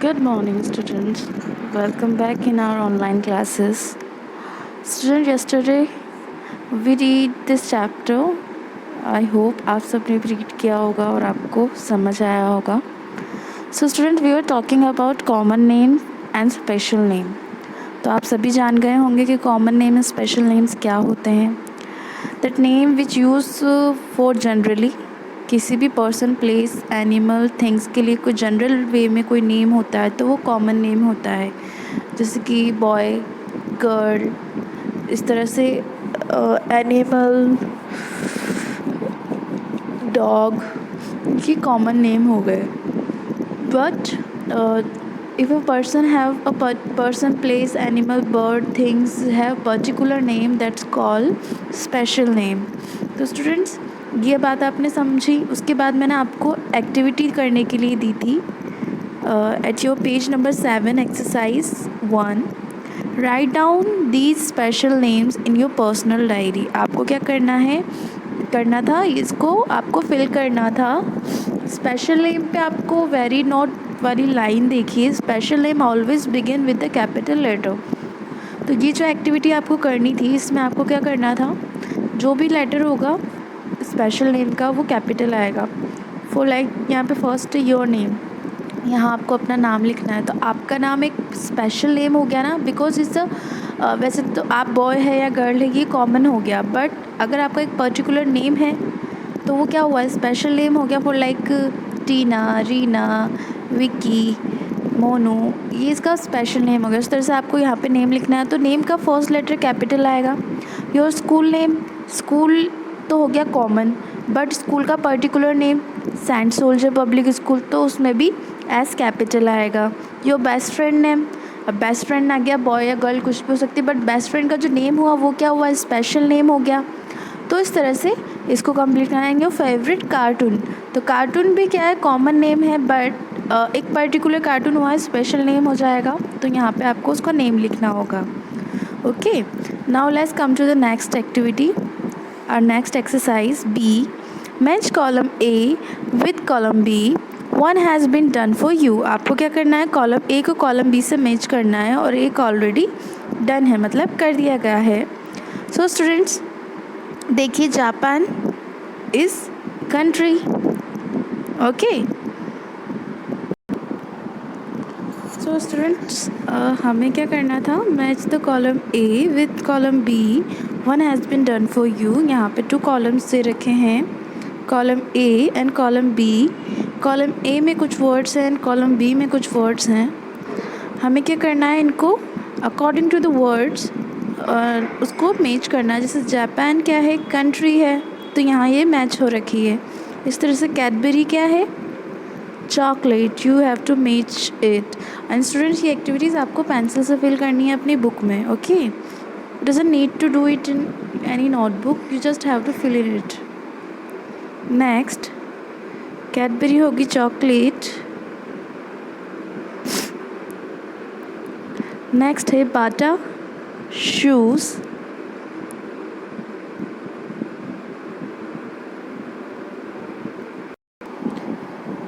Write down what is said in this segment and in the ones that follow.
Good morning, students. Welcome back in our online classes. Student, yesterday we read this chapter. I hope आप सबने read किया होगा और आपको समझ आया होगा. So, student, we were talking about common name and special name. तो आप सभी जान गए होंगे कि common name and special names क्या होते हैं. That name which used for generally किसी भी पर्सन, प्लेस, एनिमल, थिंग्स के लिए कोई जनरल वे में कोई नेम होता है तो वो कॉमन नेम होता है. जैसे कि बॉय, गर्ल, इस तरह से एनिमल, डॉग, ये कॉमन नेम हो गए. But if a person have a person, place, animal, bird, things have particular name that's called special name. तो स्टूडेंट्स ये बात आपने समझी. उसके बाद मैंने आपको एक्टिविटी करने के लिए दी थी at your page number 7 exercise 1. Write down these special names in your personal diary. आपको क्या करना था इसको आपको फिल करना था. स्पेशल नेम पे आपको वेरी नोट वाली लाइन देखिए. Special name always begin with the capital letter. तो ये जो एक्टिविटी आपको करनी थी इसमें आपको क्या करना था, जो भी लेटर होगा स्पेशल नेम का वो कैपिटल आएगा. फॉर लाइक यहाँ पे फर्स्ट योर नेम, यहाँ आपको अपना नाम लिखना है. तो आपका नाम एक स्पेशल नेम हो गया ना, बिकॉज इस वैसे तो आप बॉय है या गर्ल है ये कॉमन हो गया. बट अगर आपका एक पर्टिकुलर नेम है तो वो क्या हुआ, स्पेशल नेम हो गया. फॉर लाइक टीना, रीना, विकी, मोनू, ये इसका स्पेशल नेम हो गया. उस तरह से आपको यहाँ पे नेम लिखना है. तो नेम का फर्स्ट लेटर कैपिटल आएगा. योर स्कूल नेम, स्कूल तो हो गया कॉमन, बट स्कूल का particular name saint soldier public school, तो उसमें भी एस कैपिटल आएगा. योर बेस्ट फ्रेंड नेम, अब बेस्ट फ्रेंड आ गया, बॉय या गर्ल कुछ भी हो सकती है, बट बेस्ट फ्रेंड का जो नेम हुआ वो क्या हुआ, स्पेशल नेम हो गया. तो इस तरह से इसको कंप्लीट कराएंगे. फेवरेट कार्टून, तो कार्टून भी क्या है, कॉमन नेम है, बट एक पर्टिकुलर कार्टून हुआ है, स्पेशल नेम हो जाएगा. तो यहाँ पे आपको उसका नेम लिखना होगा. Okay, now let's come to the next activity. Our next exercise B. Match column A with column B. One has been done for you. आपको क्या करना है, कॉलम A को कॉलम B से मैच करना है और एक ऑलरेडी डन है, मतलब कर दिया गया है. सो स्टूडेंट्स देखिए, Japan is country. Okay, so students हमें क्या करना था, match the column A with column B. One has been done for you. यहाँ पे 2 कॉलम्स से रखे हैं, column A and column B. Column A में कुछ वर्ड्स हैं एंड कॉलम B में कुछ वर्ड्स हैं. हमें क्या करना है, इनको अकॉर्डिंग टू द वर्ड्स उसको मैच करना है. जैसे जापान क्या है, कंट्री है, तो यहाँ ये मैच हो रखी है. इस तरह से कैडबरी क्या है, chocolate. You have to match it. And students ये एक्टिविटीज़ आपको पेंसिल से फिल करनी है अपनी बुक में. Okay, doesn't need to do it in any notebook, you just have to fill in it. Next, Cadbury होगी चॉकलेट. नेक्स्ट है बाटा, shoes.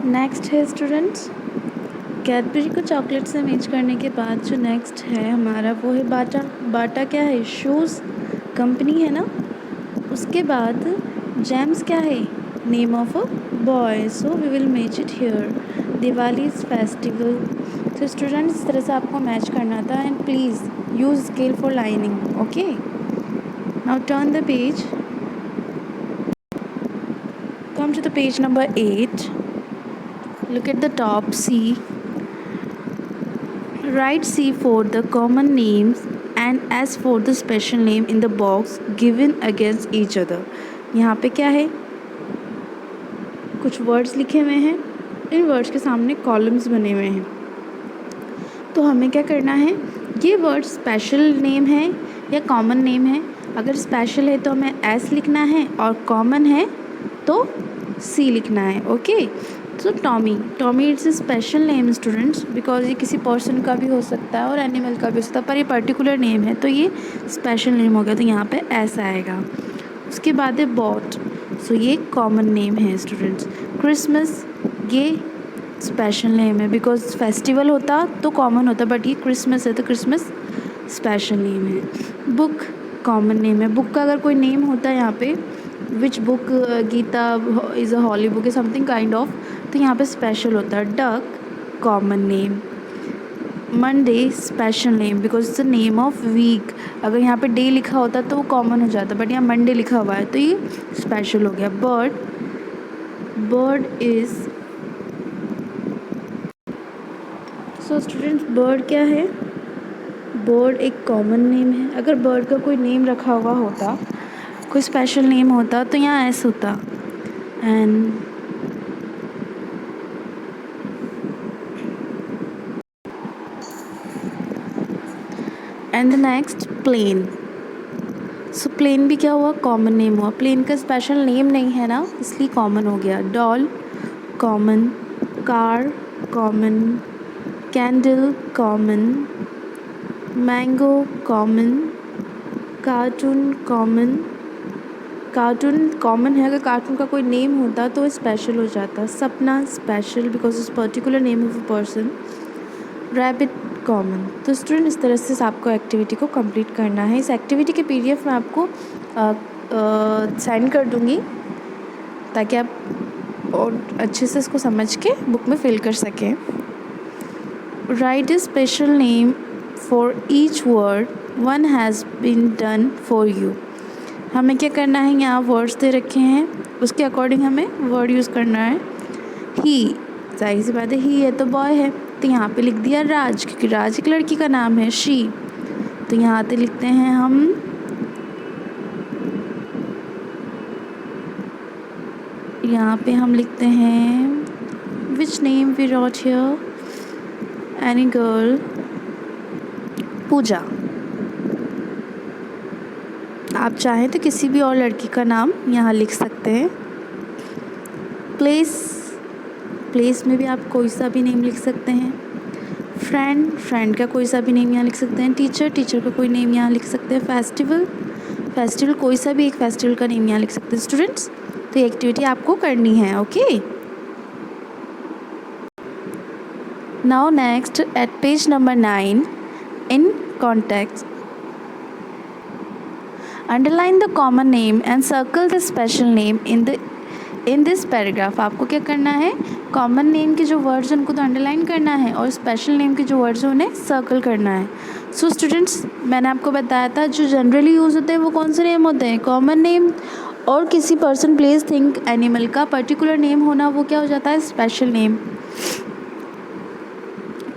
Next है स्टूडेंट्स, कैडबरी को चॉकलेट से मैच करने के बाद जो नेक्स्ट है हमारा वो है बाटा. बाटा क्या है, शूज़ कंपनी है ना. उसके बाद जेम्स क्या है, name of a boy, so we will match it here. Diwali is festival. तो स्टूडेंट्स इस तरह से आपको मैच करना था. And please use scale for lining. Okay, now turn the page, come to the page number 8. Look at the top, C. Write C for the common names and S for the special name in the box given against each other. यहाँ पे क्या है, कुछ words लिखे हुए हैं, इन words के सामने कॉलम्स बने हुए हैं. तो हमें क्या करना है, ये वर्ड स्पेशल नेम है या कॉमन नेम है. अगर स्पेशल है तो हमें S लिखना है और कॉमन है तो C लिखना है. ओके, तो Tommy it's a special name students, because ये किसी पर्सन का भी हो सकता है और एनिमल का भी हो सकता है, पर ये पर्टिकुलर नेम है तो ये स्पेशल नेम हो गया. तो यहाँ पे एस आएगा. उसके बाद है बॉट, सो ये कॉमन नेम है स्टूडेंट्स. क्रिसमस ये स्पेशल नेम है, बिकॉज फेस्टिवल होता तो कॉमन होता, बट ये क्रिसमस है तो क्रिसमस स्पेशल नेम है। बुक कॉमन नेम है। बुक का अगर कोई नेम होता है यहाँ पे, which book, Gita is a holy book, something kind of, तो यहाँ पे स्पेशल होता है। Duck common name. Monday special name because it's the name of week. अगर यहाँ पे डे लिखा होता तो वो कॉमन हो जाता, बट यहाँ मंडे लिखा हुआ है तो ये स्पेशल हो गया। Bird, bird is, so students bird क्या है? बर्ड एक कॉमन नेम है। अगर बर्ड का कोई नेम रखा हुआ होता, कोई स्पेशल नेम होता तो यहाँ ऐसा होता। And the next plane. So plane भी क्या हुआ? कॉमन नेम हुआ। प्लेन का स्पेशल नेम नहीं है ना, इसलिए कॉमन हो गया। Doll common, car common, candle common, mango common, cartoon common. Cartoon common है, अगर कार्टून का कोई नेम होता तो स्पेशल हो जाता। सपना स्पेशल बिकॉज इस particular name of a person. Rabbit common. तो स्टूडेंट इस तरह से आपको एक्टिविटी को कंप्लीट करना है। इस एक्टिविटी के पीडीएफ मैं आपको सेंड कर दूँगी ताकि आप और अच्छे से इसको समझ के बुक में फिल कर सकें। Write a special name for each word one has been done for you. हमें क्या करना है, यहाँ वर्ड्स दे रखे हैं, उसके अकॉर्डिंग हमें वर्ड यूज़ करना है। ही, जाहिर सी बात है ही है तो बॉय है, तो यहाँ पे लिख दिया राज, क्योंकि राज एक लड़की का नाम है। शी, तो यहाँ पे लिखते हैं हम लिखते हैं which name we wrote here, any girl, Pooja. आप चाहें तो किसी भी और लड़की का नाम यहाँ लिख सकते हैं। प्लेस, प्लेस में भी आप कोई सा भी नेम लिख सकते हैं। फ्रेंड, फ्रेंड का कोई सा भी नेम यहाँ लिख सकते हैं। टीचर, टीचर का कोई नेम यहाँ लिख सकते हैं। फेस्टिवल, फेस्टिवल कोई सा भी एक फेस्टिवल का नेम यहाँ लिख सकते हैं। स्टूडेंट्स, तो ये एक्टिविटी आपको करनी है। Okay, now next at page number 9 in context, underline the common name and circle the special name in this paragraph. आपको क्या करना है, कॉमन नेम के जो वर्ड्स हैं उनको तो अंडरलाइन करना है और स्पेशल नेम के जो वर्ड्स हैं उन्हें सर्कल करना है। सो स्टूडेंट्स, मैंने आपको बताया था जो जनरली यूज़ होते हैं वो कौन से नेम होते हैं, कॉमन नेम, और किसी पर्सन, प्लेस, थिंग, एनिमल का पर्टिकुलर नेम होना वो क्या हो जाता है, स्पेशल नेम।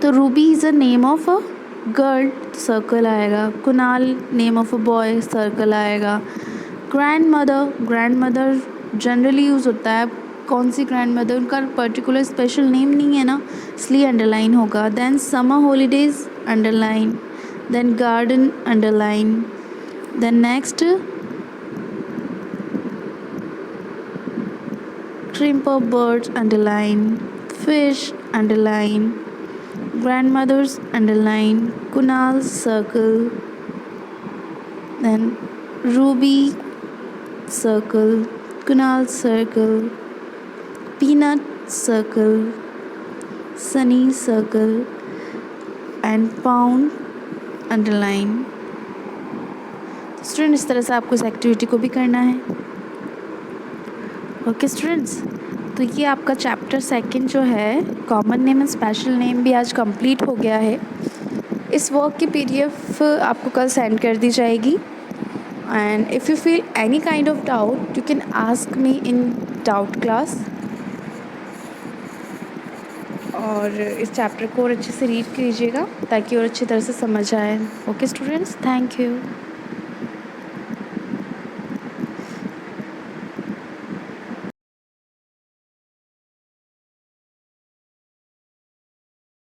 तो Ruby is a name of a girl, circle आएगा। Kunal name of a boy, circle आएगा। Grandmother, grandmother generally use होता है, कौन सी ग्रैंड मदर, उनका पर्टिकुलर स्पेशल नेम नहीं है ना, इसलिए अंडरलाइन होगा। Then summer holidays underline, then garden underline, then next shrimp or birds underline, fish underline, grandmother's underline, Kunal's circle, then Ruby circle, Kunal's circle, peanut circle, sunny circle, and pound underline। Student, इस तरह से आपको इस activity को भी करना है। Okay students, तो ये आपका चैप्टर 2 जो है common name and special name भी आज कंप्लीट हो गया है। इस वर्क की पीडीएफ आपको कल सेंड कर दी जाएगी। And if you feel any kind of doubt you can ask me in doubt class. और इस चैप्टर को और अच्छे से रीड कीजिएगा ताकि और अच्छी तरह से समझ आए। Okay students, thank you.